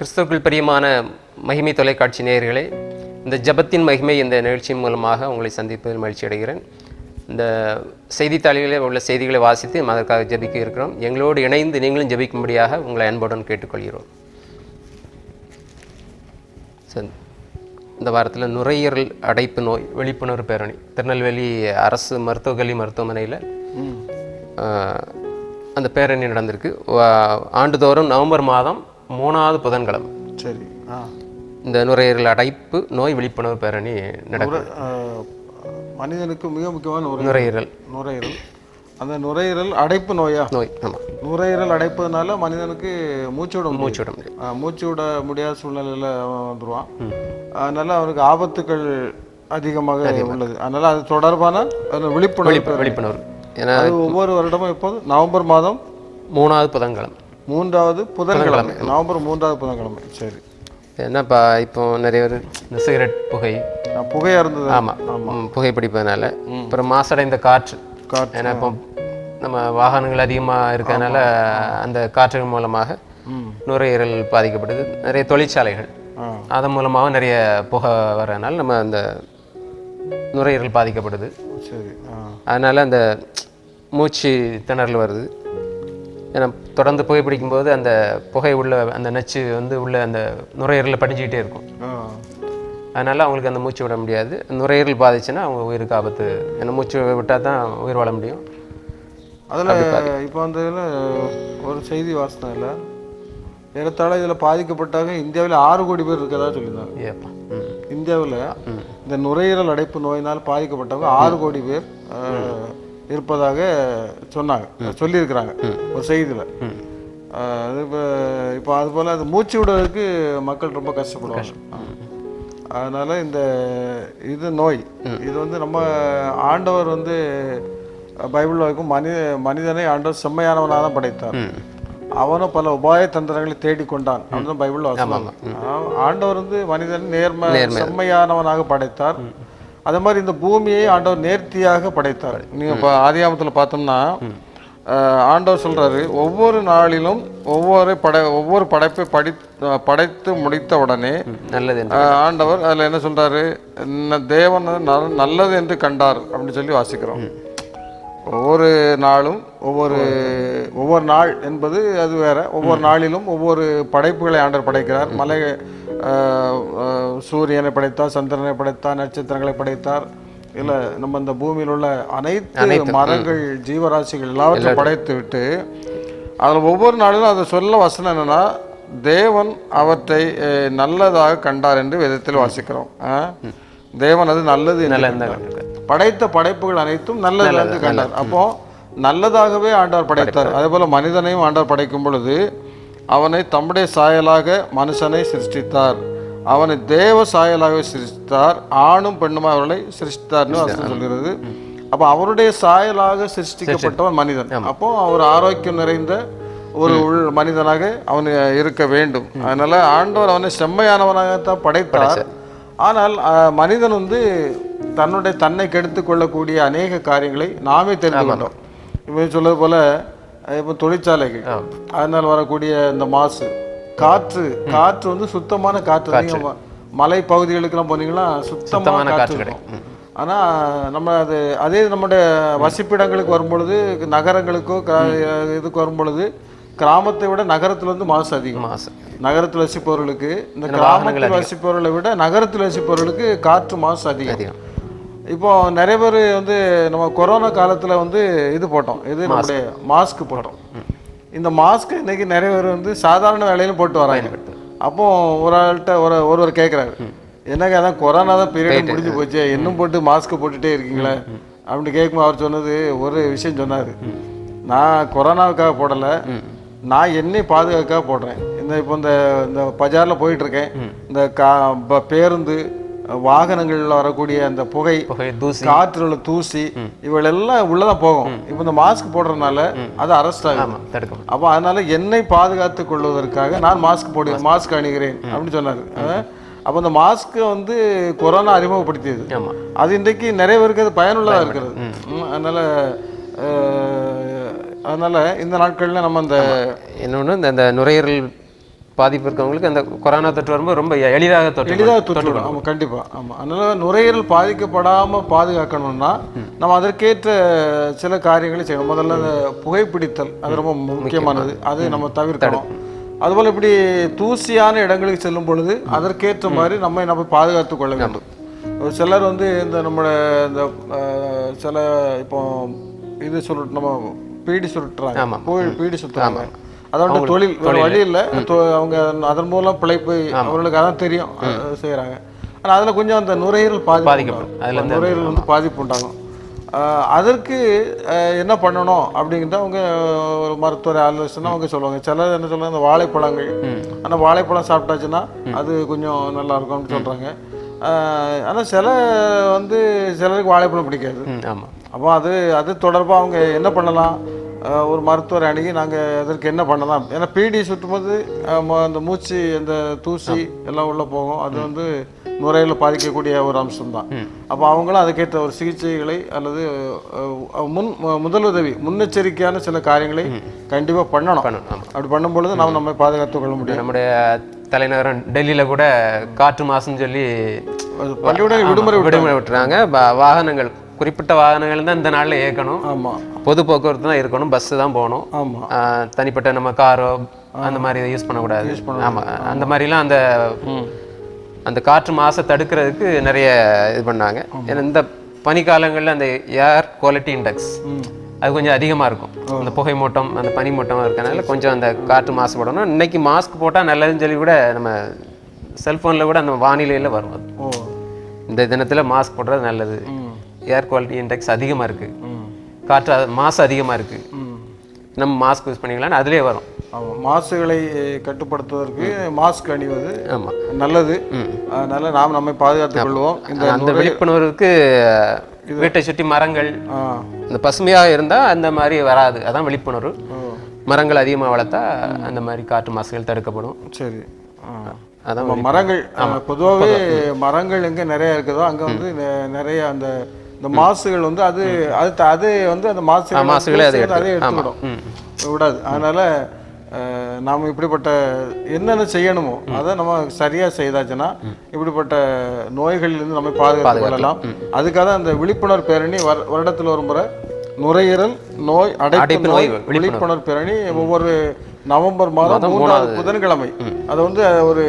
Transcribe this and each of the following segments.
கிறிஸ்துவுக்குள் பிரியமான மகிமை தொலைக்காட்சி நேயர்களே, இந்த ஜபத்தின் மகிமை இந்த நிகழ்ச்சியின் மூலமாக உங்களை சந்திப்பதில் மகிழ்ச்சி அடைகிறேன். இந்த செய்தித்தாள்களில் உள்ள செய்திகளை வாசித்து அதற்காக ஜபிக்க இருக்கிறோம். எங்களோடு இணைந்து நீங்களும் ஜபிக்கும்படியாக உங்களை அன்புடன் கேட்டுக்கொள்கிறோம். இந்த வாரத்தில் நுரையீரல் அடைப்பு நோய் விழிப்புணர்வு பேரணி திருநெல்வேலி அரசு மருத்துவமனையில் அந்த பேரணி நடந்திருக்கு. ஆண்டுதோறும் நவம்பர் மாதம் 3வது புதன்கிழமை சரி இந்த நுரையீரல் அடைப்பு நோய் விழிப்புணர்வு பேரணி நடக்கும். மனிதனுக்கு மிக முக்கியமான நுரையீரல் அந்த நுரையீரல் அடைப்பு நோய். ஆமாம், நுரையீரல் அடைப்பதுனால மனிதனுக்கு மூச்சு விட முடியும். மூச்சு விட முடியாத சூழ்நிலையில் வந்துடுவான். அதனால அவனுக்கு ஆபத்துக்கள் அதிகமாக உள்ளது. அதனால அது தொடர்பான விழிப்புணர்வு. ஏன்னா ஒவ்வொரு வருடமும் இப்போது நவம்பர் மாதம் 3வது புதன்கிழமை, 3வது புதன்கிழமை, நவம்பர் 3வது புதன்கிழமை. சரி, என்னப்பா இப்போ நிறைய பேர் இந்த சிகரெட் புகையாக இருந்தது. ஆமாம், புகைப்பிடிப்பதனால அப்புறம் மாசடைந்த காற்று. ஏன்னா இப்போ நம்ம வாகனங்கள் அதிகமாக இருக்கிறதுனால அந்த காற்று மூலமாக நுரையீரல் பாதிக்கப்படுது. நிறைய தொழிற்சாலைகள் அதன் மூலமாக நிறைய புகை வர்றதுனால நம்ம அந்த நுரையீரல் பாதிக்கப்படுது. சரி, அதனால் அந்த மூச்சு திணறல் வருது. ஏன்னா தொடர்ந்து புகைப்பிடிக்கும்போது அந்த புகை உள்ள அந்த நச்சு உள்ள அந்த நுரையீரலில் படிஞ்சிக்கிட்டே இருக்கும். அதனால் அவங்களுக்கு அந்த மூச்சு விட முடியாது. நுரையீரல் பாதிச்சுன்னா அவங்க உயிருக்கு ஆபத்து. ஏன்னா மூச்சு விட்டால் தான் உயிர் வாழ முடியும். அதில் இப்போ அந்த ஒரு செய்தி வாசனம் இல்லை, ஏறத்தாழ இதில் பாதிக்கப்பட்டாங்க இந்தியாவில் 6 கோடி பேர் இருக்கிறதா சொல்லியிருந்தாங்க. இந்தியாவில் இந்த நுரையீரல் அடைப்பு நோயினால் பாதிக்கப்பட்டவங்க 6 கோடி பேர் இருப்பதாக சொல்லியிருக்கிறாங்க ஒரு செய்தியில். அது இப்போ அது போல் அது மூச்சு விடுறதுக்கு மக்கள் ரொம்ப கஷ்டப்படுவாங்க. அதனால் இது நோய் இது நம்ம ஆண்டவர் பைபிளில் வைக்கும் மனிதனை ஆண்டவர் செம்மையானவனாக தான் படைத்தார். அவனும் பல உபாய தந்திரங்களை தேடிக்கொண்டான் அப்படின்னு பைபிளில் வாசிப்பாங்க. ஆண்டவர் மனிதன் செம்மையானவனாக படைத்தார். அதே மாதிரி இந்த பூமியை ஆண்டவர் நேர்த்தியாக படைத்தார். நீங்கள் இப்போ ஆதியாகமத்தில் பார்த்தோம்னா ஆண்டவர் சொல்கிறாரு, ஒவ்வொரு நாளிலும் ஒவ்வொரு படைப்பை படைத்து முடித்த உடனே நல்லது ஆண்டவர் அதில் என்ன சொல்கிறாரு, தேவன் நல்லது என்று கண்டார் அப்படின்னு சொல்லி வாசிக்கிறோம். ஒவ்வொரு நாளும் ஒவ்வொரு நாள் என்பது அது வேற. ஒவ்வொரு நாளிலும் ஒவ்வொரு படைப்புகளை ஆண்டவர் படைக்கிறார். மலை சூரியனை படைத்தார், சந்திரனை படைத்தார், நட்சத்திரங்களை படைத்தார். இல்லை நம்ம இந்த பூமியில் உள்ள அனைத்து மரங்கள் ஜீவராசிகள் எல்லாவற்றையும் படைத்து விட்டு அதில் ஒவ்வொரு நாளிலும் அதை சொல்ல வசனம் என்னன்னா, தேவன் அவற்றை நல்லதாக கண்டார் என்று வேதத்தில் வாசிக்கிறோம். தேவன் அது நல்லது படைத்த படைப்புகள் அனைத்தும் நல்லது கண்டார். அப்போ நல்லதாகவே ஆண்டவர் படைத்தார். அதே போல மனிதனையும் ஆண்டவர் படைக்கும் பொழுது அவனை தம்முடைய சாயலாக மனுஷனை சிருஷ்டித்தார். அவனை தேவ சாயலாக சிருஷ்டித்தார். ஆணும் பெண்ணுமா அவர்களை சிருஷ்டித்தார்னு சொல்கிறது. அப்போ அவருடைய சாயலாக சிருஷ்டிக்கப்பட்டவன் மனிதன். அப்போ அவர் ஆரோக்கியம் நிறைந்த ஒரு மனிதனாக அவன் இருக்க வேண்டும். அதனால ஆண்டவர் அவனை செம்மையானவனாகத்தான் படைத்தார். ஆனால் மனிதன் தன்னை கெடுத்து கொள்ளக்கூடிய அநேக காரியங்களை நாமே தெரிந்து கொண்டோம். இப்போ சொல்வது போல இப்போ தொழிற்சாலைகள், அதனால் வரக்கூடிய இந்த மாசு, காற்று சுத்தமான காற்று. நீங்கள் மலை பகுதிகளுக்கெல்லாம் போனீங்கன்னா சுத்தமான காற்று கிடைக்கும். ஆனால் நம்ம அதே நம்முடைய வசிப்பிடங்களுக்கு வரும்பொழுது, நகரங்களுக்கோ இதுக்கு வரும்பொழுது கிராமத்தை விட நகரத்தில் மாசு அதிகம். நகரத்தில் வசிப்பவர்களுக்கு, இந்த கிராமத்தில் வசிப்பவர்களை விட நகரத்தில் வசிப்பவர்களுக்கு காற்று மாசு அதிகம். இப்போ நிறைய பேர் நம்ம கொரோனா காலத்தில் இது போட்டோம், நம்முடைய மாஸ்க் போட்டோம். இந்த மாஸ்க் இன்னைக்கு நிறைய பேர் சாதாரண வேலையிலும் போட்டு வராங்க. அப்போ ஒரு ஆள்கிட்ட ஒருவர் கேட்குறாரு, என்னங்க அதான் கொரோனா தான் பீரியட் முடிஞ்சு போச்சு, இன்னும் போட்டு மாஸ்க் போட்டுகிட்டே இருக்கீங்களே அப்படின்னு கேட்கும்போது அவர் சொன்னது ஒரு விஷயம் சொன்னார். நான் கொரோனாவுக்காக போடலை, நான் என்னை பாதுகாக்காக போடுறேன். இப்போ இந்த பஜாரில் போயிட்டுருக்கேன், இந்த பேருந்து வாகனங்களில் வரக்கூடிய அந்த புகை, காற்றில் உள்ள தூசி, இவளெல்லாம் உள்ளதான் போகும். இப்போ இந்த மாஸ்க் போடுறதுனால அது அரெஸ்ட் ஆகும். அப்போ அதனால என்னை பாதுகாத்து கொள்வதற்காக நான் மாஸ்க் அணிகிறேன் அப்படின்னு சொன்னார். அப்போ இந்த மாஸ்க் கொரோனா அறிமுகப்படுத்தியது. அது இன்றைக்கு நிறைய பேருக்கு அது பயனுள்ளதாக இருக்கிறது. அதனால இந்த நாட்களில் நம்ம இந்த இன்னொன்று இந்த நுரையீரல் பாதிப்பு இருக்கவங்களுக்கு அந்த கொரோனா தொற்று வரும்போது ரொம்ப எளிதாக தொற்றுவிடும். ஆமாம், கண்டிப்பாக. ஆமாம், அதனால் நுரையீரல் பாதிக்கப்படாமல் பாதுகாக்கணும்னா நம்ம அதற்கேற்ற சில காரியங்களை செய்யணும். முதல்ல அந்த புகைப்பிடித்தல், அது ரொம்ப முக்கியமானது, அது நம்ம தவிர்க்கணும். அதுபோல் இப்படி தூசியான இடங்களுக்கு செல்லும் பொழுது அதற்கேற்ற மாதிரி நம்ம பாதுகாத்து கொள்ள வேண்டும். சிலர் வந்து இந்த நம்மளோட இந்த சில இப்போ இது நம்ம பீடி சுருட்டுறாங்க, பீடி சுற்றுறாங்க, அதோட தொழில் வேறு வழி இல்லை, அவங்க அதன் மூலம் பிழைப்பு அவர்களுக்கு அதான் தெரியும் செய்கிறாங்க. ஆனால் அதில் கொஞ்சம் அந்த நுரையீரல் பாதிக்கப்படும், நுரையீரல் வந்து பாதிப்பு உண்டாகும். அதற்கு என்ன பண்ணணும் அப்படிங்கிறத அவங்க ஒரு மருத்துவரை ஆலோசனை அவங்க சொல்லுவாங்க. சிலர் என்ன சொல்லுவாங்க, இந்த வாழைப்பழங்கள், அந்த வாழைப்பழம் சாப்பிட்டாச்சுன்னா அது கொஞ்சம் நல்லா இருக்கும்னு சொல்கிறாங்க. ஆனால் சிலருக்கு வாழைப்பழம் பிடிக்காது. அப்போ அது தொடர்பாக அவங்க என்ன பண்ணலாம், ஒரு மருத்துவரை அணுகி நாங்கள் அதற்கு என்ன பண்ணலாம். ஏன்னா பீடி சுற்றும்போது அந்த மூச்சு, அந்த தூசி எல்லாம் உள்ளே போகும், அது வந்து நுரையீரலை பாதிக்கக்கூடிய ஒரு அம்சம்தான். அப்போ அவங்களும் அதுக்கேற்ற ஒரு சிகிச்சைகளை அல்லது முதலுதவி, முன்னெச்சரிக்கையான சில காரியங்களை கண்டிப்பாக பண்ணணும். அப்படி பண்ணும்பொழுது நம்ம பாதுகாத்து கொள்ள முடியும். நம்முடைய தலைநகரம் டெல்லியில் கூட காற்று மாசுன்னு சொல்லி பள்ளியோட விடுமுறை விட்டுறாங்க. வாகனங்கள், குறிப்பிட்ட வாகனங்கள் தான் இந்த நாளில் இயக்கணும். ஆமாம், பொது போக்குவரத்து தான் இருக்கணும், பஸ்ஸு தான் போகணும். ஆமாம், தனிப்பட்ட நம்ம காரோ அந்த மாதிரி யூஸ் பண்ணக்கூடாது. ஆமாம், அந்த மாதிரிலாம் அந்த காற்று மாசை தடுக்கிறதுக்கு நிறைய இது பண்ணாங்க. ஏன்னா இந்த பனிக்காலங்களில் அந்த ஏர் குவாலிட்டி இண்டெக்ஸ் அது கொஞ்சம் அதிகமாக இருக்கும். அந்த புகை மூட்டம், அந்த பனி மூட்டமாக இருக்கனால கொஞ்சம் அந்த காற்று மாசுபடணும். இன்னைக்கு மாஸ்க் போட்டால் நல்லதுன்னு சொல்லி கூட நம்ம செல்ஃபோனில் கூட அந்த வானிலையில் வரும். அது இந்த தினத்தில் மாஸ்க் போடுறது நல்லது, ஏர் குவாலிட்டி இண்டெக்ஸ் அதிகமாக இருக்குது, காற்று மாசு அதிகமாக இருக்குது, நம்ம மாஸ்க் யூஸ் பண்ணிக்கலான்னு அதுலேயே வரும். ஆமாம், மாசுகளை கட்டுப்படுத்துவதற்கு மாஸ்க் அணிவது நல்லது. அதனால நாம் நம்மை பாதுகாத்துக் கொள்வோம். அந்த விழிப்புணர்வுக்கு வீட்டை சுற்றி மரங்கள் இந்த பசுமையாக இருந்தால் அந்த மாதிரி வராது, அதான் விழிப்புணர்வு. மரங்கள் அதிகமாக வளர்த்தா அந்த மாதிரி காற்று மாசுகள் தடுக்கப்படும். சரி, அதான் மரங்கள் பொதுவாகவே மரங்கள் எங்கே நிறைய இருக்குதோ அங்கே வந்து நிறைய இந்த மாசுகள் வந்து அது வந்து அந்த மாசுகளை அதை எடுத்துவிடும், விடாது. அதனால நாம் இப்படிப்பட்ட என்னென்ன செய்யணுமோ அதை நம்ம சரியாக செய்தாச்சுன்னா இப்படிப்பட்ட நோய்களிலிருந்து நம்ம பாதுகாத்து கொள்ளலாம். அதுக்காக அந்த விழிப்புணர்வு பேரணி வருடத்தில் ஒரு முறை நுரையீரல் நோய் அடைப்பு நோய் விழிப்புணர்வு பேரணி ஒவ்வொரு நவம்பர் மாதம் 3வது புதன்கிழமை அதை வந்து ஒரு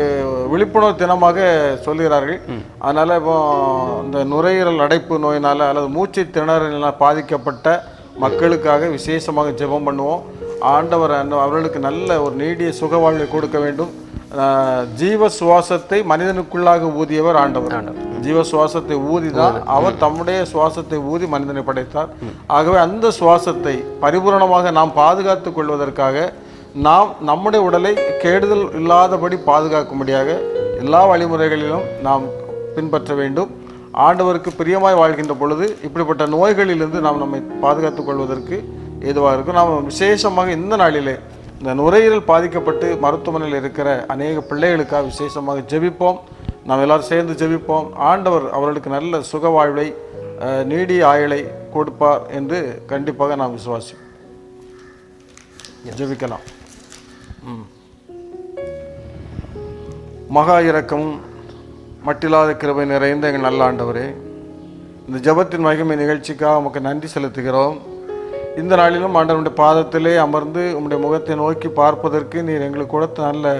விழிப்புணர்வு தினமாக சொல்கிறார்கள். அதனால இப்போ இந்த நுரையீரல் அடைப்பு நோயினால அல்லது மூச்சு திணறலினால் பாதிக்கப்பட்ட மக்களுக்காக விசேஷமாக ஜெபம் பண்ணுவோம். ஆண்டவர் அவர்களுக்கு நல்ல ஒரு நீடிய சுக வாழ்வை கொடுக்க வேண்டும். ஜீவ சுவாசத்தை மனிதனுக்குள்ளாக ஊதியவர் ஆண்டவர். ஜீவ சுவாசத்தை ஊதிதான் அவர் தம்முடைய சுவாசத்தை ஊதி மனிதனை படைத்தார். ஆகவே அந்த சுவாசத்தை பரிபூரணமாக நாம் பாதுகாத்து கொள்வதற்காக நாம் நம்முடைய உடலை கெடுதல் இல்லாதபடி பாதுகாக்கும்படியாக எல்லா வழிமுறைகளிலும் நாம் பின்பற்ற வேண்டும். ஆண்டவருக்கு பிரியமாய் வாழ்கின்ற பொழுது இப்படிப்பட்ட நோய்களிலிருந்து நாம் நம்மை பாதுகாத்துக் கொள்வதற்கு ஏதுவாக இருக்கும். நாம் விசேஷமாக இந்த நாளிலே இந்த நுரையீரல் பாதிக்கப்பட்டு மருத்துவமனையில் இருக்கிற அநேக பிள்ளைகளுக்காக விசேஷமாக ஜெபிப்போம். நாம் எல்லாரும் சேர்ந்து ஜெபிப்போம். ஆண்டவர் அவர்களுக்கு நல்ல சுக வாழ்வை, நீடிய ஆயுளை கொடுப்பார் என்று கண்டிப்பாக நாம் விசுவாசிப்போம். ஜெபிக்கலாம். மகா இரக்கமும் மட்டில்லாத கிருபை நிறைந்த எங்கள் நல்ல ஆண்டவரே, இந்த ஜெபத்தின் மகிமை நிகழ்ச்சிக்காக உமக்கு நன்றி செலுத்துகிறோம். இந்த நாளிலும் ஆண்டவருடைய பாதத்திலே அமர்ந்து உம்முடைய முகத்தை நோக்கி பார்ப்பதற்கு நீர் எங்களுக்கு கொடுத்த நல்ல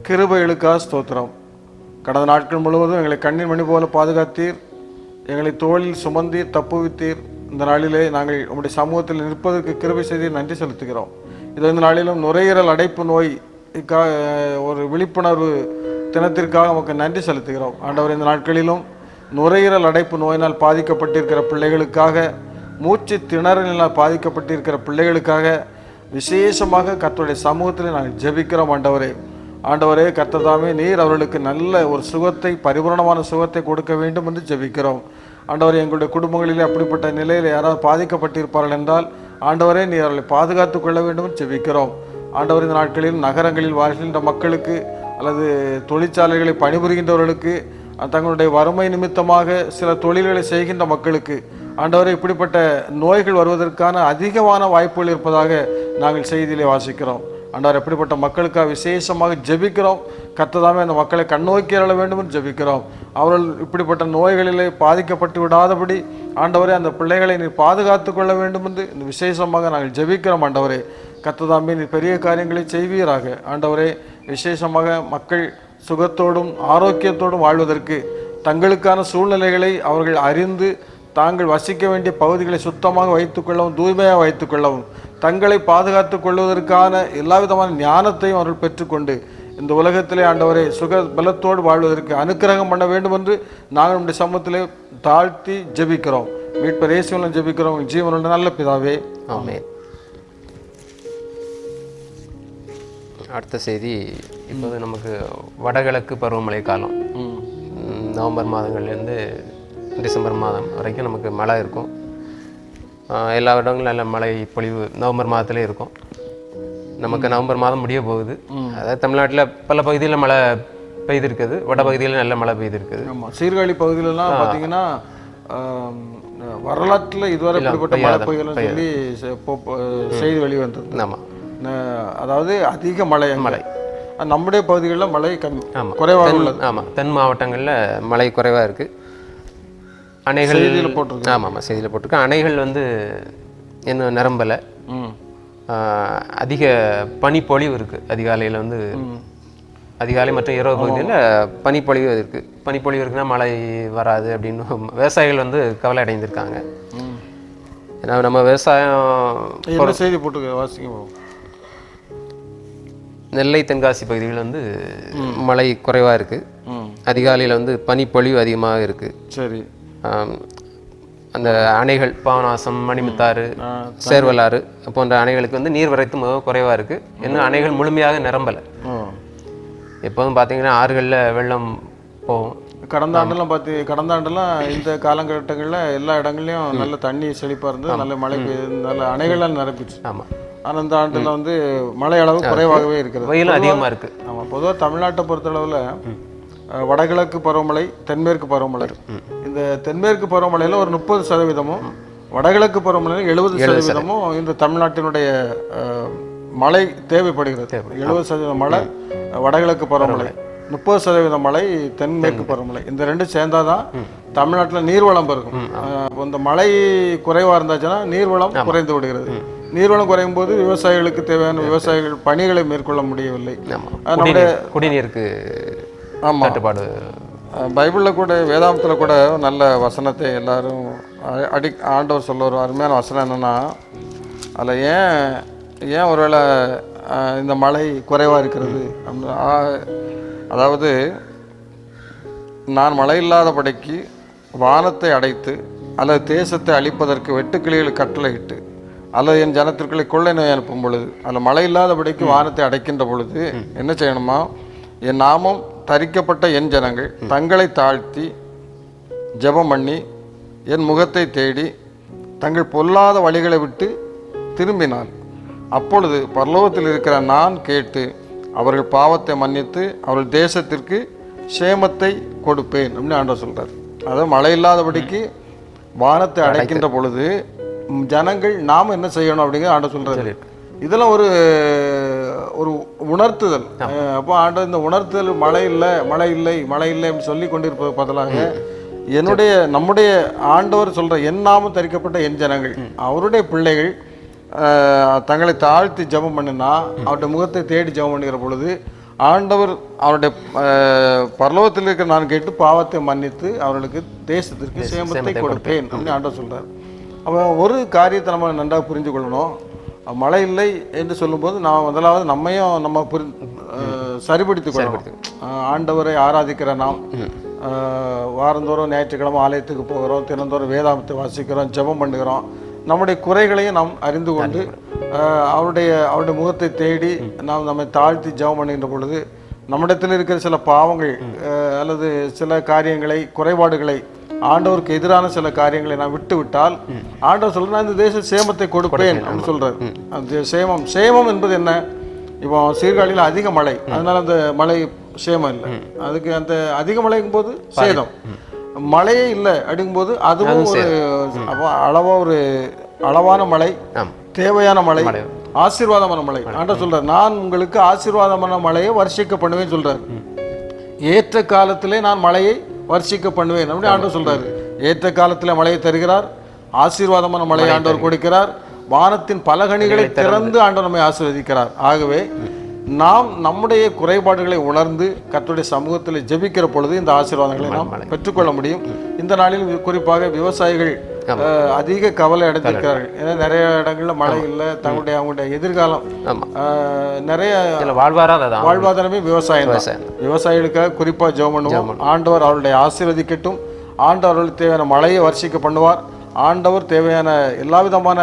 கிருபைகளுக்காக ஸ்தோத்திரம். கடந்த நாட்கள் முழுவதும் எங்களை கண்ணின் மணி போல பாதுகாத்தீர், எங்களை தோளில் சுமந்தீர், தப்புவித்தீர். இந்த நாளிலே நாங்கள் உம்முடைய சமூகத்தில் நிற்பதற்கு கிருபை செய்து நன்றி செலுத்துகிறோம். இந்த நாளிலும் நுரையீரல் அடைப்பு நோய்க்காக ஒரு விழிப்புணர்வு தினத்திற்காக உமக்கு நன்றி செலுத்துகிறோம். ஆண்டவர், இந்த நாட்களிலும் நுரையீரல் அடைப்பு நோயினால் பாதிக்கப்பட்டிருக்கிற பிள்ளைகளுக்காக, மூச்சு திணறலினால் பாதிக்கப்பட்டிருக்கிற பிள்ளைகளுக்காக விசேஷமாக கர்த்தருடைய சமூகத்தில் நாங்கள் ஜெபிக்கிறோம். ஆண்டவரே கர்த்ததாமே நீர் அவர்களுக்கு நல்ல ஒரு சுகத்தை, பரிபூரணமான சுகத்தை கொடுக்க வேண்டும் என்று ஜெபிக்கிறோம். ஆண்டவரே, எங்களுடைய குடும்பங்களிலே அப்படிப்பட்ட நிலையில் யாராவது பாதிக்கப்பட்டிருப்பார்கள் என்றால் ஆண்டவரே நீர் அவர்களை பாதுகாத்து கொள்ள வேண்டும் என்று ஜெபிக்கிறோம். ஆண்டவர், இந்த நாட்களில் நகரங்களில் வாழ்கின்ற மக்களுக்கு அல்லது தொழிற்சாலைகளை பணிபுரிகின்றவர்களுக்கு, தங்களுடைய வறுமை நிமித்தமாக சில தொழில்களை செய்கின்ற மக்களுக்கு ஆண்டவரே இப்படிப்பட்ட நோய்கள் வருவதற்கான அதிகமான வாய்ப்புகள் இருப்பதாக நாங்கள் செய்தியிலே வாசிக்கிறோம். ஆண்டவர் எப்படிப்பட்ட மக்களுக்காக விசேஷமாக ஜெபிக்கிறோம். கர்த்ததாமே அந்த மக்களை கண்ணோக்கி அருள வேண்டும் என்று ஜெபிக்கிறோம். அவர்கள் இப்படிப்பட்ட நோய்களிலே பாதிக்கப்பட்டு விடாதபடி ஆண்டவரே அந்த பிள்ளைகளை நீர் பாதுகாத்து கொள்ள வேண்டும் என்று இந்த விசேஷமாக நாங்கள் ஜெபிக்கிறோம். ஆண்டவரே கர்த்ததாமே நீர் பெரிய காரியங்களை செய்வீராக. ஆண்டவரே விசேஷமாக மக்கள் சுகத்தோடும் ஆரோக்கியத்தோடும் வாழ்வதற்கு தங்களுக்கான சூழ்நிலைகளை அவர்கள் அறிந்து தாங்கள் வசிக்க வேண்டிய பகுதிகளை சுத்தமாக வைத்துக்கொள்ளவும் தூய்மையாக வைத்துக்கொள்ளவும் தங்களை பாதுகாத்து கொள்வதற்கான எல்லா விதமான ஞானத்தையும் அவர்கள் பெற்றுக்கொண்டு இந்த உலகத்திலே ஆண்டவரை சுக பலத்தோடு வாழ்வதற்கு அனுக்கிரகம் பண்ண வேண்டும் என்று நாங்கள் நம்முடைய சமூகத்திலே தாழ்த்தி ஜெபிக்கிறோம். மீட்பர் இயேசுவின் ஜெபிக்கிறோம் ஜீவனுள்ள நல்ல பிதாவே, ஆமென். அடுத்த செய்தி இப்போது நமக்கு வடகிழக்கு பருவமழை காலம். நவம்பர் மாதங்கள்லேருந்து டிசம்பர் மாதம் வரைக்கும் நமக்கு மழை இருக்கும். எல்லா இடங்களும் நல்ல மழை பொழிவு நவம்பர் மாதத்துலேயே இருக்கும். நமக்கு நவம்பர் மாதம் முடிய போகுது. அதாவது தமிழ்நாட்டில் பல பகுதியில் மழை பெய்திருக்குது, வட பகுதியில் நல்ல மழை பெய்திருக்குது. ஆமாம், சீர்காழி பகுதியிலலாம் பார்த்தீங்கன்னா வரலாற்றில் இதுவரை இப்படிப்பட்ட மழை பெய்யலன்னு சொல்லி செய்தி வெளிவந்தது. ஆமாம், அதாவது அதிக மழை நம்முடைய பகுதிகளில் மழை கம்மி, குறைவாக உள்ளது. ஆமாம், தென் மாவட்டங்களில் மழை குறைவாக இருக்குது. அணைகள் போட்டிருக்கு. ஆமாம், செய்தியில் போட்டிருக்கு. அணைகள் வந்து இன்னும் நிரம்பலை. அதிக பனிப்பொழிவு இருக்குது. அதிகாலையில் வந்து அதிகாலை மற்றும் இரவு பகுதியில் பனிப்பொழிவு இருக்குது. பனிப்பொழிவு இருக்குன்னா மழை வராது அப்படின்னு விவசாயிகள் வந்து கவலை அடைந்திருக்காங்க. ஏன்னா நம்ம விவசாயம் செய்தி போட்டு வாசிங்க. நெல்லை தென்காசி பகுதிகளில் வந்து மழை குறைவாக இருக்குது. அதிகாலையில் வந்து பனிப்பொழிவு அதிகமாக இருக்குது. சரி. அந்த அணைகள் பாபநாசம், மணிமுத்தாறு, சேர்வலாறு போன்ற அணைகளுக்கு வந்து நீர் வரத்து மிக குறைவாக இருக்குது. இன்னும் அணைகள் முழுமையாக நிரம்பலை. எப்போதும் பார்த்தீங்கன்னா ஆறுகளில் வெள்ளம் போகும். கடந்த ஆண்டெல்லாம் இந்த காலகட்டங்களில் எல்லா இடங்கள்லையும் நல்ல தண்ணி செழிப்பாக இருந்து நல்ல மழை பெய்யுது, நல்ல அணைகள்லாம் நிரப்பிச்சு. ஆமாம், ஆனால் இந்த ஆண்டில் வந்து மழை அளவு குறைவாகவே இருக்கிறது, வெயிலும் அதிகமாக இருக்குது. ஆமாம், பொதுவாக தமிழ்நாட்டை பொறுத்தளவில் வடகிழக்கு பருவமழை, தென்மேற்கு பருவமழை. இந்த தென்மேற்கு பருவமழையில் ஒரு 30%, வடகிழக்கு பருவமழையில் 70% இந்த தமிழ்நாட்டினுடைய மழை தேவைப்படுகிறது. 70% மழை வடகிழக்கு பருவமழை, 30% மழை தென்மேற்கு பருவமழை. இந்த ரெண்டு சேர்ந்தாதான் தமிழ்நாட்டில் நீர்வளம் பெருகும். இந்த மழை குறைவாக இருந்துச்சுன்னா நீர்வளம் குறைந்து விடுகிறது. நீர்வளம் குறையும் போது விவசாயிகளுக்கு தேவையான விவசாயிகள் பணிகளை மேற்கொள்ள முடியவில்லை. நம்முடைய குடிநீருக்கு தட்டுப்பாடு. பைபிளில் கூட வேதாந்தத்தில் கூட நல்ல வசனத்தை எல்லாரும் ஆண்டவர் சொல்ல ஒரு அருமையான வசனம் என்னென்னா, அதில் ஏன் ஒருவேளை இந்த மழை குறைவாக இருக்கிறது, அதாவது நான் மழை இல்லாதபடிக்கு வானத்தை அடைத்து அல்லது தேசத்தை அழிப்பதற்கு வெட்டுக்கிளிகள் கட்டளையிட்டு அல்லது என் ஜனத்திற்குள்ளே கொள்ளை நோய் அனுப்பும் பொழுது, அதில் மழை இல்லாதபடிக்கு வானத்தை அடைக்கின்ற பொழுது என்ன செய்யணுமா, என் நாமம் தரிக்கப்பட்ட என் ஜனங்கள் தங்களை தாழ்த்தி ஜெபம் பண்ணி என் முகத்தை தேடி தங்கள் பொல்லாத வழிகளை விட்டு திரும்பினார், அப்பொழுது பரலோகத்தில் இருக்கிற நான் கேட்டு அவர்கள் பாவத்தை மன்னித்து அவர்கள் தேசத்திற்கு சேமத்தை கொடுப்பேன் அப்படின்னு ஆண்டவர் சொல்கிறார். அதாவது மழை இல்லாதபடிக்கு வானத்தை அடைக்கின்ற பொழுது ஜனங்கள் நாம் என்ன செய்யணும் அப்படிங்கிற ஆண்டவர் சொல்கிறார். இதெல்லாம் ஒரு உணர்த்துதல். அப்போ ஆண்டவர் இந்த உணர்த்துதல் மழை இல்லை அப்படின்னு சொல்லி கொண்டிருப்பது பதிலாக நம்முடைய ஆண்டவர் சொல்ற என் நாமம் தரிக்கப்பட்ட என் ஜனங்கள், அவருடைய பிள்ளைகள் தங்களை தாழ்த்தி ஜெபம் பண்ணினா அவருடைய முகத்தை தேடி ஜெபம் பண்ணுகிற பொழுது ஆண்டவர் அவருடைய பரலோகத்தில் இருக்கிற நான் கேட்டு பாவத்தை மன்னித்து அவர்களுக்கு தேசத்திற்கு சேமத்தை கொடுப்பேன் அப்படின்னு ஆண்டவர் சொல்றார். அப்போ ஒரு காரியத்தை நம்ம நன்றாக புரிஞ்சு கொள்ளணும். மழை இல்லை என்று சொல்லும்போது முதலாவது நம்ம சரிபடுத்திக் கொள்ளணும். ஆண்டவரை ஆராதிக்கிற நாம் வாரந்தோறும் ஞாயிற்றுக்கிழமை ஆலயத்துக்கு போகிறோம், தினந்தோறும் வேதாந்தத்தை வாசிக்கிறோம், ஜெபம் பண்ணுகிறோம். நம்முடைய குறைகளையும் நாம் அறிந்து கொண்டு அவருடைய முகத்தை தேடி நாம் நம்மை தாழ்த்தி ஜெபம் பண்ணுகின்ற பொழுது நம்மிடத்தில் இருக்கிற சில பாவங்கள் அல்லது சில காரியங்களை, குறைபாடுகளை, ஆண்டவருக்கு எதிரான சில காரியங்களை நான் விட்டு விட்டால் ஆண்டவர் சொல்ற நான் இந்த தேச சேமத்தை கொடுப்பேன் அப்படின்னு சொல்றாரு. அந்த சேமம் என்பது என்ன? இப்போ சீர்காழியில் அதிக மழை, அதனால அந்த மழை சேமம் இல்லை. அதுக்கு அந்த அதிக மழைக்கும் போது சேதம், மழையே இல்லை அப்படிங்கும்போது அதுவும் ஒரு அளவான மழை, தேவையான மழை, ஆசீர்வாதமான மழை. ஆண்டவர் சொல்றார், நான் உங்களுக்கு ஆசீர்வாதமான மழையை வர்ஷிக்க பண்ணுவேன்னு சொல்றாரு. ஏற்ற காலத்திலே நான் மழையை வர்ஷிக்க பண்ணுவேன் அப்படின்னு ஆண்டவர் சொல்றாரு. ஏற்ற காலத்தில் மழையை தருகிறார், ஆசீர்வாதமான மழையை ஆண்டவர் கொடுக்கிறார், வானத்தின் பலகணிகளை திறந்து ஆண்டவர் நம்மை ஆசீர்வதிக்கிறார். ஆகவே நாம் நம்முடைய குறைபாடுகளை உணர்ந்து கர்த்தருடைய சமூகத்தில் ஜெபிக்கிற பொழுது இந்த ஆசீர்வாதங்களை நாம் பெற்றுக்கொள்ள முடியும். இந்த நாளில் குறிப்பாக விவசாயிகள் அதிக கவலை அடைந்திருக்கிறார்கள். ஏன்னா நிறைய இடங்கள்ல மழை இல்லை, அவங்களுடைய எதிர்காலம் நிறைய வாழ்வாதாரமே விவசாயம். விவசாயிகளுக்காக குறிப்பா ஜெபம் பண்ணுவோம். ஆண்டவர் அவருடைய ஆசீர்வதிக்கட்டும். ஆண்டவர் அவர்களுக்கு தேவையான மழையை வர்ஷிக்க பண்ணுவார். ஆண்டவர் தேவையான எல்லா விதமான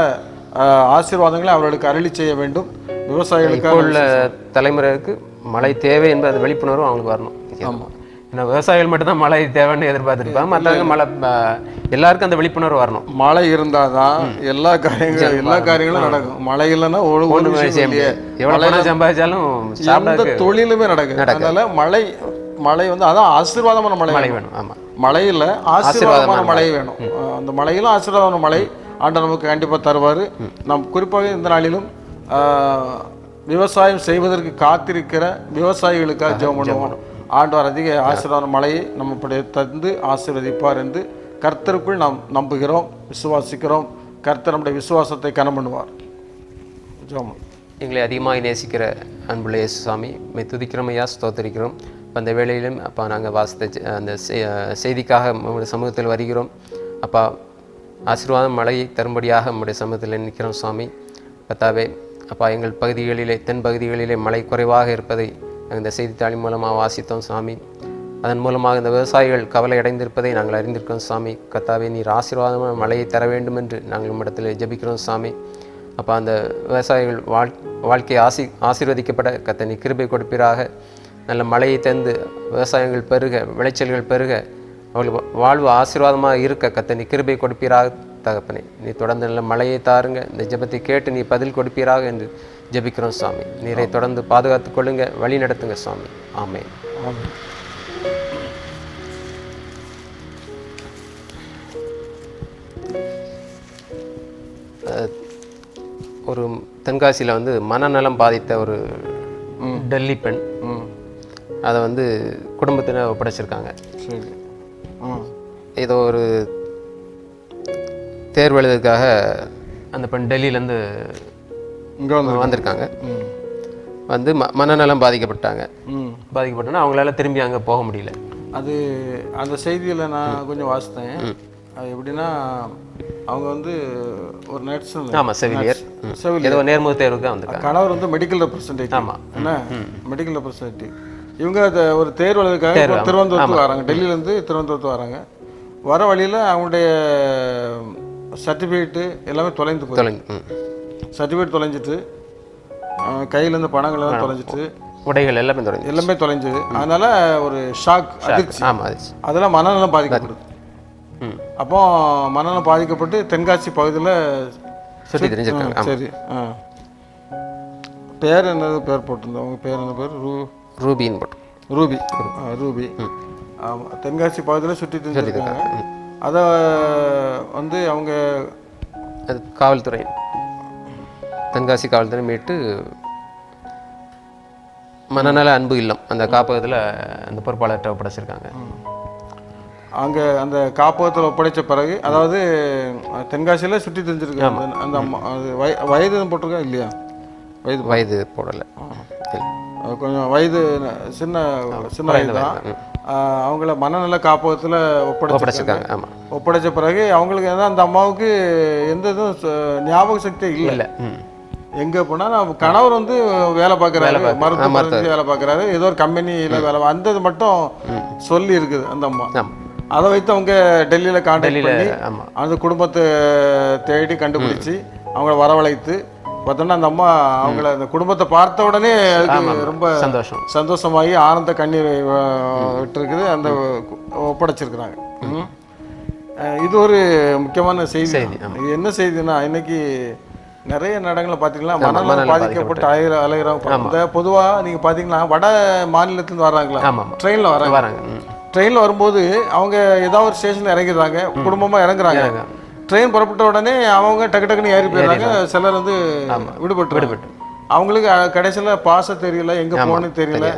ஆசீர்வாதங்களை அவர்களுக்கு அருளி செய்ய வேண்டும். விவசாயிகளுக்கு உள்ள தலைமுறைக்கு மழை தேவை என்பது விழிப்புணர்வு அவங்களுக்கு வரணும். ஆமாம், ஏன்னா விவசாயிகள் மட்டும்தான் மழை தேவைன்னு எதிர்பார்த்துருப்பாங்க. மற்றவங்க மழை எல்லாருக்கும் அந்த விழிப்புணர்வு வரணும். மழை இருந்தால் தான் எல்லா காரியங்களும் நடக்கும். மழை இல்லைன்னா ஒன்றுமே செய்ய முடியாது. எவ்வளோ சம்பாதிச்சாலும் எந்த தொழிலுமே நடக்கும். அதனால மழை வந்து அதான் ஆசீர்வாதமான மழை வேணும். ஆமாம், மழையில் ஆசீர்வாதமான மழை வேணும். அந்த மழையிலும் ஆசீர்வாதமான மழை ஆண்டவர் நமக்கு கண்டிப்பாக தருவார். நாம் குறிப்பாக இந்த நாளிலும் விவசாயம் செய்வதற்கு காத்திருக்கிற விவசாயிகளுக்காக ஜெபம் பண்ணுவோம். ஆண்டவர் அதிக ஆசீர்வாத மழையை நம்ம தந்து ஆசீர்வதிப்பார் என்று கர்த்தருக்குள் நாம் நம்புகிறோம், விசுவாசிக்கிறோம். கர்த்தர் நம்முடைய விசுவாசத்தை கனம் பண்ணுவார். ஜெபம். எங்களை அதிகமாக நேசிக்கிற அன்புள்ள இயேசு சாமி, துதிக்கிறோம் ஐயா, ஸ்தோத்திரிக்கிறோம். அந்த வேளையிலும் அப்பா நாங்கள் வாசித்த அந்த செய்திக்காக நம்முடைய சமூகத்தில் வருகிறோம். அப்பா ஆசீர்வாதம் மழையை தரும்படியாக நம்முடைய சமூகத்தில் நிற்கிறோம் சாமி. கர்த்தாவே அப்பா எங்கள் பகுதிகளிலே தென் பகுதிகளிலே மழை குறைவாக இருப்பதை இந்த செய்தித்தாளின் மூலமாக வாசித்தோம் சாமி. அதன் மூலமாக இந்த விவசாயிகள் கவலை அடைந்திருப்பதை நாங்கள் அறிந்திருக்கிறோம் சாமி. கர்த்தாவே நீர் ஆசீர்வாதமான மழையை தர வேண்டும் என்று நாங்கள் நம்மிடத்தில் ஜெபிக்கிறோம் சாமி. அப்போ அந்த விவசாயிகள் வாழ்க்கையை ஆசீர்வதிக்கப்பட கர்த்தர் நீர் கிருபை கொடுப்பீராக. நல்ல மழையை தந்து விவசாயங்கள் பெருக, விளைச்சல்கள் பெருக, அவர்களுக்கு வாழ்வு ஆசீர்வாதமாக இருக்க கர்த்தர் நீர் கிருபை கொடுப்பீராக. தகப்பனே நீ தொடர்ந்து நல்ல மழையை தாருங்க, இந்த ஜெபத்தை கேட்டு நீ பதில் கொடுப்பீராக என்று ஜெபிக்கிறோம் சாமி. நீரை தொடர்ந்து பாதுகாத்து கொள்ளுங்க, வழி நடத்துங்க சாமி. ஆமென். ஒரு தென்காசியில் வந்து மனநலம் பாதித்த ஒரு டெல்லி பெண், அதை வந்து குடும்பத்தினர் ஒப்படைச்சிருக்காங்க. ஏதோ ஒரு தேர்வு எழுதுறதுக்காக அந்த பெண் டெல்லியிலேருந்து இங்கே வந்திருக்காங்க. வந்து மனநலம் பாதிக்கப்பட்டோன்னா அவங்களால திரும்பி அங்கே போக முடியல. அது அந்த செய்தியில் நான் கொஞ்சம் வாசித்தேன். அது எப்படின்னா அவங்க வந்து ஒரு நர்ஸ். ஆமாம், செவிலியர். ஏதோ நேர்முக தேர்வுக்கு வந்திருக்காங்க. கணவர் வந்து மெடிக்கல் ரெப்ரசன்டேட்டிவ். ஆமாம், என்ன மெடிக்கல் ரெப்ரசன்டேட்டிவ். இவங்க அதை ஒரு தேர்வு எழுதுக்காக திருவனந்தபுரத்துக்கு வராங்க. டெல்லியிலேருந்து திருவனந்தபுரத்துக்கு வராங்க. வர வழியில் அவங்களுடைய சர்டிஃபிகேட்டு எல்லாமே சர்டிஃபிகேட் தொலைஞ்சிட்டு, கையிலேருந்து பணங்கள் எல்லாம் தொலைஞ்சிட்டு, உடைகள் எல்லாமே தொலைஞ்சுது. அதனால ஒரு ஷாக், அதிர்ச்சி. அதெல்லாம் மனநலம் பாதிக்கப்படுது. அப்போ மனநலம் பாதிக்கப்பட்டு தென்காசி பகுதியில் சரி. பேர் என்னது பேர் போட்டிருந்தோம்? அவங்க பேர் என்ன பேர்? ரூபின்னு போட்டு ரூபி. ஆமாம், தென்காசி பகுதியில் சுற்றி தெரிஞ்சிருக்காங்க. அதை வந்து அவங்க காவல்துறை, தென்காசி காவல்துறை மீட்டு மனநல அன்பு இல்லம் அந்த காப்பகத்தில் அந்த பொறுப்பாளர்கிட்ட ஒப்படைச்சிருக்காங்க. அங்கே அந்த காப்பகத்தில் ஒப்படைச்ச பிறகு, அதாவது தென்காசியில் சுற்றி தெரிஞ்சிருக்காங்க. அந்த அது வயது போட்டிருக்கா இல்லையா? வயது போடலை, கொஞ்சம் வயது சின்ன வயது தான். அவங்கள மனநல காப்பகத்தில் ஒப்படைச்சிருக்காங்க. ஒப்படைச்ச பிறகு அவங்களுக்கு அந்த அம்மாவுக்கு எந்த இதுவும் ஞாபக சக்தி இல்லை. எங்கே போனால் கணவர் வந்து வேலை பார்க்குறாரு, மருத்துவ வேலை பார்க்குறாரு, ஏதோ ஒரு கம்பெனியில் வேலை, அந்த இது மட்டும் சொல்லி இருக்குது அந்த அம்மா. அதை வைத்து அவங்க டெல்லியில் கான்டாக்ட் பண்ணி அந்த குடும்பத்தை தேடி கண்டுபிடிச்சி அவங்கள வரவழைத்து பார்த்தோன்னா அந்த அம்மா அவங்கள அந்த குடும்பத்தை பார்த்த உடனே அதுக்கு ரொம்ப சந்தோஷமாகி ஆனந்த கண்ணீர் விட்டுருக்குது. அந்த ஒப்படைச்சிருக்கிறாங்க. இது ஒரு முக்கியமான செய்தி. என்ன செய்தின்னா, இன்னைக்கு நிறைய இடங்களில் பார்த்தீங்கன்னா மனநலம் பாதிக்கப்பட்டு அலைகிறவங்க. பொதுவாக நீங்கள் பார்த்தீங்கன்னா வட மாநிலத்துலேருந்து வர்றாங்களா, ட்ரெயினில் வராங்க. ட்ரெயினில் வரும்போது அவங்க ஏதாவது ஒரு ஸ்டேஷனில் இறங்கிடுறாங்க, குடும்பமாக இறங்குறாங்க. ட்ரெயின் புறப்பட்ட உடனே அவங்க டக்கு டக்குன்னு ஏறி போயிடுறாங்க. சிலர் வந்து விடுபட்டு அவங்களுக்கு கடைசியில் பாச தெரியல, எங்கே போகணும்னு தெரியல,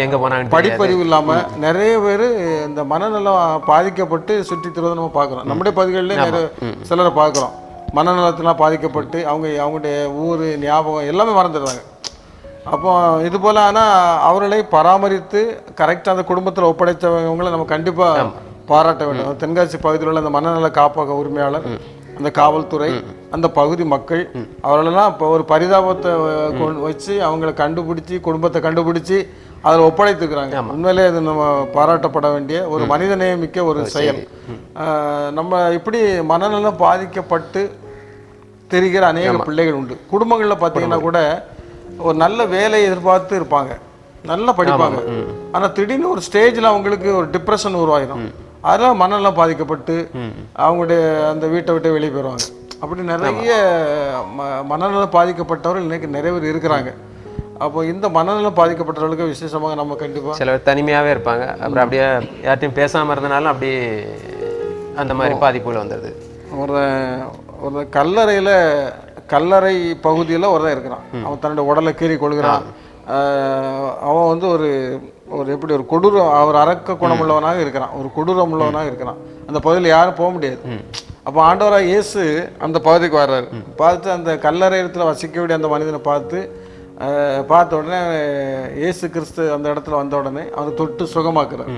எங்கே போனாங்க படிப்பறிவு இல்லாமல் நிறைய பேர் இந்த மனநலம் பாதிக்கப்பட்டு சுற்றி திருவதை நம்ம பார்க்குறோம். நம்முடைய பகுதிகளிலே நிறைய சிலரை பார்க்குறோம். மனநலத்திலாம் பாதிக்கப்பட்டு அவங்களுடைய ஊர் ஞாபகம் எல்லாமே மறந்துடுறாங்க. அப்போ இது போல் ஆனால் அவர்களை பராமரித்து கரெக்டாக அந்த குடும்பத்தில் ஒப்படைத்தவங்களை நம்ம கண்டிப்பாக பாராட்ட வேண்டும். தென்காசி பகுதியில் உள்ள அந்த மனநல காப்பக உரிமையாளர், அந்த காவல்துறை, அந்த பகுதி மக்கள் அவர்களெல்லாம் இப்போ ஒரு பரிதாபத்தை வச்சு அவங்கள கண்டுபிடிச்சி குடும்பத்தை கண்டுபிடிச்சி அதில் ஒப்படைத்துக்கிறாங்க. உண்மையிலே அது நம்ம பாராட்டப்பட வேண்டிய ஒரு மனிதநேயமிக்க ஒரு செயல். நம்ம இப்படி மனநலம் பாதிக்கப்பட்டு தெரிகிற அநேக பிள்ளைகள் உண்டு. குடும்பங்களில் பார்த்தீங்கன்னா கூட ஒரு நல்ல வேலையை எதிர்பார்த்து இருப்பாங்க, நல்லா படிப்பாங்க, ஆனால் திடீர்னு ஒரு ஸ்டேஜில் அவங்களுக்கு ஒரு டிப்ரெஷன் உருவாயிடும். அதெல்லாம் மனநலம் பாதிக்கப்பட்டு அவங்களுடைய அந்த வீட்டை விட்டு வெளியே போயிடுவாங்க. அப்படி நிறைய மனநலம் பாதிக்கப்பட்டவர்கள் இன்னைக்கு நிறைய பேர் இருக்கிறாங்க. அப்போ இந்த மனநலம் பாதிக்கப்பட்டவர்களுக்கு விசேஷமாக நம்ம கண்டிப்பாக சில பேர் தனிமையாகவே இருப்பாங்க. அப்புறம் அப்படியே யார்ட்டையும் பேசாமல் இருந்தனாலும் அப்படி அந்த மாதிரி பாதிப்புகள் வந்துடுது. ஒரு கல்லறை பகுதியில் ஒருதான் இருக்கிறான். அவன் தன்னுடைய உடலை கீறி கொள்கிறான். அவன் வந்து ஒரு எப்படி ஒரு கொடூரம், அவர் அரக்க குணமுள்ளவனாக இருக்கிறான், ஒரு கொடூரம் உள்ளவனாக இருக்கிறான். அந்த பகுதியில் யாரும் போக முடியாது. அப்போ ஆண்டவராக இயேசு அந்த பகுதிக்கு வர்றாரு. பார்த்து அந்த கல்லறை இடத்துல வசிக்கக்கூடிய அந்த மனிதனை பார்த்த உடனே இயேசு கிறிஸ்து அந்த இடத்துல வந்த உடனே அவனை தொட்டு சுகமாக்குறார்.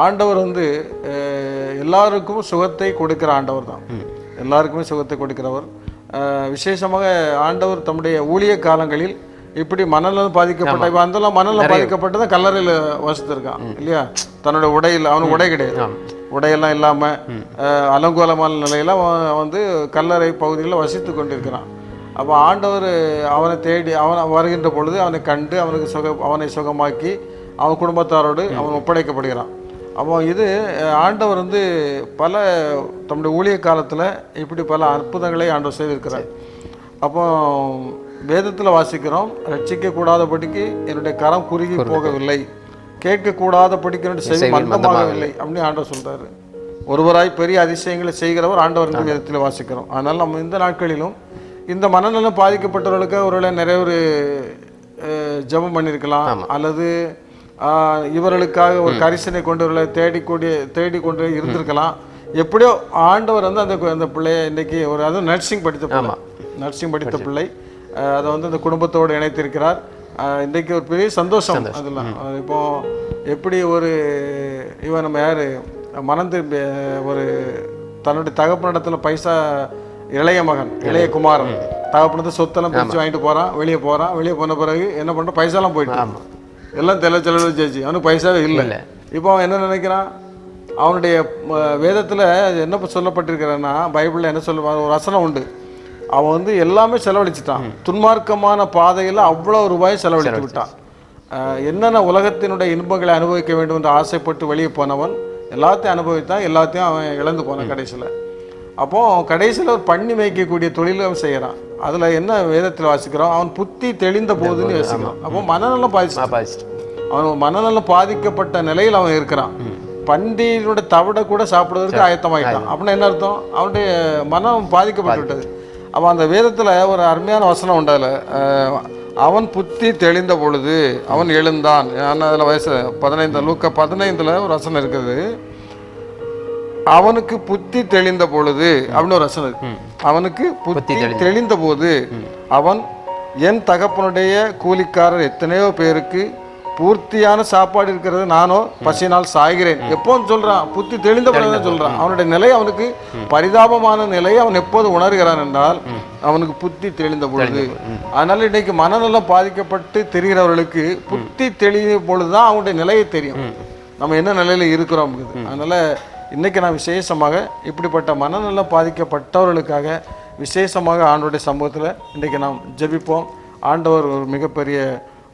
ஆண்டவர் வந்து எல்லாருக்கும் சுகத்தை கொடுக்கிற ஆண்டவர் தான். எல்லாருக்குமே சுகத்தை கொடுக்கிறவர். விசேஷமாக ஆண்டவர் தம்முடைய ஊழிய காலங்களில் இப்படி மனநலம் பாதிக்கப்பட்ட அதெல்லாம் மனநலம் பாதிக்கப்பட்டதான் கல்லறையில் வசித்திருக்கான் இல்லையா. தன்னோட உடையில் அவனுக்கு உடை கிடையாது, உடையெல்லாம் இல்லாமல் அலங்கோலமான நிலையில் அவன் வந்து கல்லறை பகுதியில் வசித்து கொண்டிருக்கிறான். அப்போ ஆண்டவர் அவனை தேடி அவன் வருகின்ற பொழுது அவனை கண்டு அவனை சுகமாக்கி அவன் குடும்பத்தாரோடு அவன் ஒப்படைக்கப்படுகிறான். அப்போ இது ஆண்டவர் வந்து பல தம்முடைய ஊழிய காலத்தில் இப்படி பல அற்புதங்களை ஆண்டவர் செய்திருக்கிறார். அப்போ வேதத்தில் வாசிக்கிறோம், ரட்சிக்கக்கூடாதபடிக்கு என்னுடைய கரம் குறுகி போகவில்லை, கேட்கக்கூடாதபடிக்கு என்னுடைய செவி மந்தமாகவில்லை அப்படின்னு ஆண்டவர் சொல்கிறாரு. ஒருவராய் பெரிய அதிசயங்களை செய்கிறவர் ஆண்டவர் என்று வேதத்தில் வாசிக்கிறோம். அதனால் நம்ம இந்த நாட்களிலும் இந்த மனநலம் பாதிக்கப்பட்டவர்களுக்கு ஒருவேளை நிறைய ஒரு ஜெபம் பண்ணியிருக்கலாம், அல்லது இவர்களுக்காக ஒரு கரிசனை கொண்டவர்களை தேடிக்கொண்டு இருந்திருக்கலாம். எப்படியோ ஆண்டவர் வந்து அந்த பிள்ளைய இன்றைக்கி அதுவும் நர்சிங் படித்த பிள்ளை அதை வந்து அந்த குடும்பத்தோடு இணைத்திருக்கிறார். இன்றைக்கு ஒரு பெரிய சந்தோஷம் அதெல்லாம். இப்போ எப்படி இவன் நம்ம யார் மனந்து ஒரு தன்னுடைய தகப்பனிடத்தில் பைசா இளைய குமாரன் தகப்பனத்தை சொத்தெல்லாம் பிரித்து வாங்கிட்டு போகிறான், வெளியே போன பிறகு என்ன பண்ணுறான், பைசாலாம் போயிட்டு எல்லாம் செலவு ஜெயிச்சு அவனுக்கு பைசாவே இல்லை. இப்போ அவன் என்ன நினைக்கிறான், அவனுடைய வேதத்தில் என்ன சொல்லப்பட்டிருக்கிறான்னா, பைபிளில் என்ன சொல்லுவாங்க, ஒரு வசனம் உண்டு, அவன் வந்து எல்லாமே செலவழிச்சிட்டான், துன்மார்க்கமான பாதையில் அவ்வளோ ரூபாய் செலவழித்து விட்டான். என்னென்ன உலகத்தினுடைய இன்பங்களை அனுபவிக்க வேண்டும் என்று ஆசைப்பட்டு வெளியே போனவன் எல்லாத்தையும் அனுபவித்தான், எல்லாத்தையும் அவன் இழந்து போனான் கடைசியில். அப்போது கடைசியில் ஒரு பண்ணி மேய்க்கக்கூடிய தொழில் அவன் செய்கிறான். அதில் என்ன வேதத்தில் வாசிக்கிறோம், அவன் புத்தி தெளிந்த போதுன்னு யோசிக்கிறான். அப்போ மனநலம் அவன் மனநலம் பாதிக்கப்பட்ட நிலையில் அவன் இருக்கிறான். பண்டிகையினுடைய தவிட கூட சாப்பிடுவதற்கு ஆயத்தமாயிட்டான். அப்படின்னா என்ன அர்த்தம், அவனுடைய மனம் பாதிக்கப்பட்டு விட்டது. அப்போ அந்த வேதத்தில் ஒரு அருமையான வசனம் உண்டால, அவன் புத்தி தெளிந்த பொழுது அவன் எழுந்தான். ஆனால் அதில் வயசு 15 லூக்கா 15 ஒரு வசனம் இருக்குது, அவனுக்கு புத்தி தெளிந்த பொழுது அப்படின்னு ஒரு வசனம் இருக்கு. அவனுக்கு புத்தி தெளிந்த போது அவன், என் தகப்பனுடைய கூலிக்காரர் எத்தனையோ பேருக்கு பூர்த்தியான சாப்பாடு இருக்கிறது, நானோ பசியினால் சாய்கிறேன் எப்போன்னு சொல்றான். புத்தி தெளிந்த பொழுது சொல்றான். அவனுடைய நிலை, அவனுக்கு பரிதாபமான நிலையை அவன் எப்போது உணர்கிறான் என்றால் அவனுக்கு புத்தி தெளிந்த பொழுது. அதனால இன்னைக்கு மனநலம் பாதிக்கப்பட்டு தெரிகிறவர்களுக்கு புத்தி தெளிந்த பொழுதுதான் அவனுடைய நிலையை தெரியும், நம்ம என்ன நிலையில இருக்கிறோம். அதனால இன்னைக்கு நான் விசேஷமாக இப்படிப்பட்ட மனநலம் பாதிக்கப்பட்டவர்களுக்காக விசேஷமாக ஆண்டவருடைய சமூகத்தில் இன்றைக்கி நாம் ஜெபிப்போம். ஆண்டவர் ஒரு மிகப்பெரிய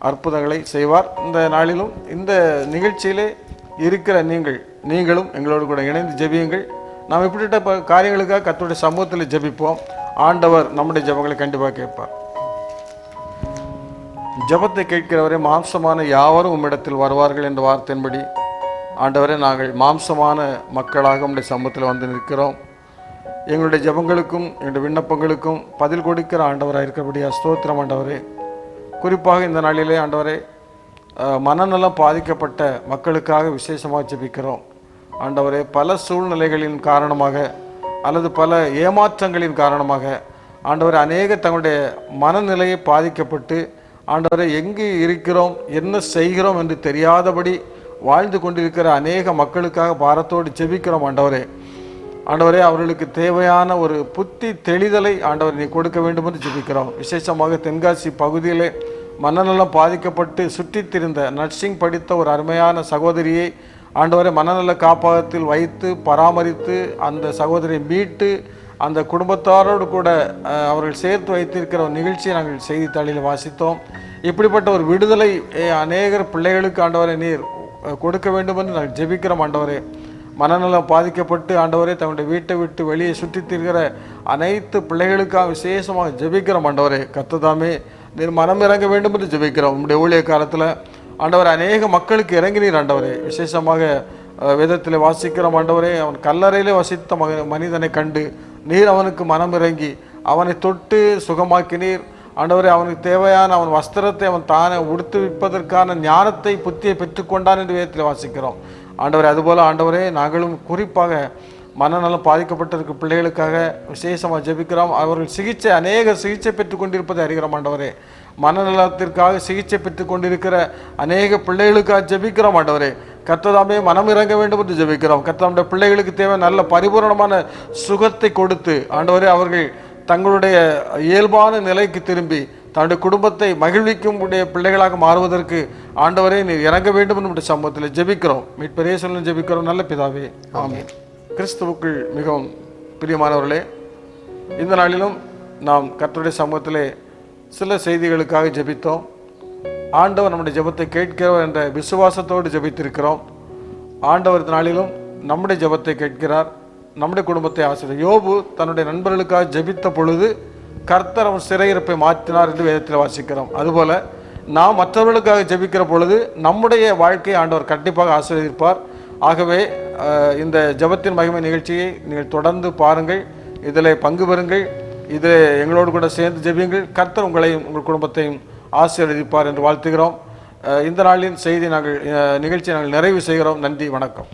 அற்புதங்களை செய்வார். இந்த நாளிலும் இந்த நிகழ்ச்சியிலே இருக்கிற நீங்களும் எங்களோடு கூட இணைந்து ஜெபியுங்கள். நாம் இப்படிப்பட்ட காரியங்களுக்காக கர்த்தருடைய சமூகத்தில் ஜெபிப்போம். ஆண்டவர் நம்முடைய ஜெபங்களை கண்டிப்பாக கேட்பார். ஜெபத்தை கேட்கிறவரே, மாம்சமான யாவரும் உம்மிடத்தில் வருவார்கள் என்ற வார்த்தையின்படி ஆண்டவரே, நாங்கள் மாம்சமான மக்களாக உம்முடைய சமூகத்தில் வந்து நிற்கிறோம். எங்களுடைய ஜெபங்களுக்கும் எங்களுடைய விண்ணப்பங்களுக்கும் பதில் கொடுக்கிற ஆண்டவராக இருக்கிறபடியா ஸ்தோத்திரம் ஆண்டவரே. குறிப்பாக இந்த நாளிலே ஆண்டவரே மனநலம் பாதிக்கப்பட்ட மக்களுக்காக விசேஷமாக ஜெபிக்கிறோம் ஆண்டவரே. பல சூழ்நிலைகளின் காரணமாக அல்லது பல ஏமாற்றங்களின் காரணமாக ஆண்டவரே அநேக தங்களுடைய மனநிலையை பாதிக்கப்பட்டு ஆண்டவரே எங்கு இருக்கிறோம் என்ன செய்கிறோம் என்று தெரியாதபடி வாழ்ந்து கொண்டிருக்கிற அநேக மக்களுக்காக பாரத்தோடு ஜெபிக்கிறோம் ஆண்டவரே. ஆண்டவரே அவர்களுக்கு தேவையான ஒரு புத்தி தெளிதலை ஆண்டவர் நீ கொடுக்க வேண்டும் என்று ஜெபிக்கிறோம். விசேஷமாக தென்காசி பகுதியிலே மனநலம் பாதிக்கப்பட்டு சுற்றித் திரிந்த நர்சிங் படித்த ஒரு அருமையான சகோதரியை ஆண்டவரை மனநல காப்பகத்தில் வைத்து பராமரித்து அந்த சகோதரியை மீட்டு அந்த குடும்பத்தாரோடு கூட அவர்கள் சேர்த்து வைத்திருக்கிற ஒரு நிகழ்ச்சியை நாங்கள் செய்தித்தாளில் வாசித்தோம். இப்படிப்பட்ட ஒரு விடுதலை அநேகர் பிள்ளைகளுக்கு ஆண்டவரை நீர் கொடுக்க வேண்டும் என்று நாங்கள் ஜெபிக்கிறோம் ஆண்டவரே. மனநலம் பாதிக்கப்பட்டு ஆண்டவரே தன்னுடைய வீட்டை விட்டு வெளியே சுற்றித் திரிகிற அனைத்து பிள்ளைகளுக்காக விசேஷமாக ஜெபிக்கிறோம் ஆண்டவரே. கர்த்ததாமே நீர் மனம் இறங்க வேண்டும் என்று ஜெபிக்கிறோம். உங்களுடைய ஊழிய காலத்தில் ஆண்டவர் அநேக மக்களுக்கு இறங்கினீர் ஆண்டவரே. விசேஷமாக வேதத்தில் வாசிக்கிறோம் ஆண்டவரே. அவன் கல்லறையிலே வசித்த மனிதனை கண்டு நீர் அவனுக்கு மனம் இறங்கி அவனை தொட்டு சுகமாக்கினீர் ஆண்டவரே. அவனுக்கு தேவையான அவன் வஸ்திரத்தை அவன் தானே உடுத்துவிப்பதற்கான ஞானத்தை புத்தியை பெற்றுக்கொண்டான் என்று வேதத்தில் வாசிக்கிறோம் ஆண்டவரே. அதுபோல் ஆண்டவரே நாங்களும் குறிப்பாக மனநலம் பாதிக்கப்பட்டிருக்க பிள்ளைகளுக்காக விசேஷமாக ஜெபிக்கிறோம். அவர்கள் அநேக சிகிச்சை பெற்றுக் கொண்டிருப்பதை அறிகிறோம் ஆண்டவரே. மனநலத்திற்காக சிகிச்சை பெற்றுக் கொண்டிருக்கிற அநேக பிள்ளைகளுக்காக ஜெபிக்கிறோம் ஆண்டவரே. கர்த்ததாமே மனம் இறங்க வேண்டும் என்று ஜெபிக்கிறோம். கர்த்தருடைய பிள்ளைகளுக்கு தேவை நல்ல பரிபூரணமான சுகத்தை கொடுத்து ஆண்டவரே அவர்கள் தங்களுடைய இயல்பான நிலைக்கு திரும்பி தன்னுடைய குடும்பத்தை மகிழ்விக்கும் உடைய பிள்ளைகளாக மாறுவதற்கு ஆண்டவரே நீர் இறங்க வேண்டும் என்று சமூகத்தில் ஜெபிக்கிறோம். மீட்பரே சொல்ல ஜெபிக்கிறோம் நல்ல பிதாவே, ஆமென். கிறிஸ்துவுக்குள் மிகவும் பிரியமானவர்களே, இந்த நாளிலும் நாம் கர்த்தருடைய சமூகத்திலே சில செய்திகளுக்காக ஜெபித்தோம். ஆண்டவர் நம்முடைய ஜெபத்தை கேட்கிறவர் என்ற விசுவாசத்தோடு ஜெபித்திருக்கிறோம். ஆண்டவர் நாளிலும் நம்முடைய ஜெபத்தை கேட்கிறார், நம்முடைய குடும்பத்தை ஆசீர்வதிக்கிறார். யோபு தன்னுடைய நண்பர்களுக்காக ஜெபித்த பொழுது கர்த்தர் அவன் சிறையிருப்பை மாற்றினார் என்று வேதத்தில் வாசிக்கிறோம். அதுபோல நாம் மற்றவர்களுக்காக ஜெபிக்கிற பொழுது நம்முடைய வாழ்க்கையை ஆண்டவர் கண்டிப்பாக ஆசீர்வதிப்பார். ஆகவே இந்த ஜெபத்தின் மகிமை நிகழ்ச்சியை நீங்கள் தொடர்ந்து பாருங்கள், இதில் பங்கு பெறுங்கள், இதில் எங்களோடு கூட சேர்ந்து ஜெபியுங்கள். கர்த்தர் உங்களையும் உங்கள் குடும்பத்தையும் ஆசீர்வதிப்பார் என்று வாழ்த்துகிறோம். இந்த நாளின் செய்தி நிகழ்ச்சியை நாங்கள் நிறைவு செய்கிறோம். நன்றி, வணக்கம்.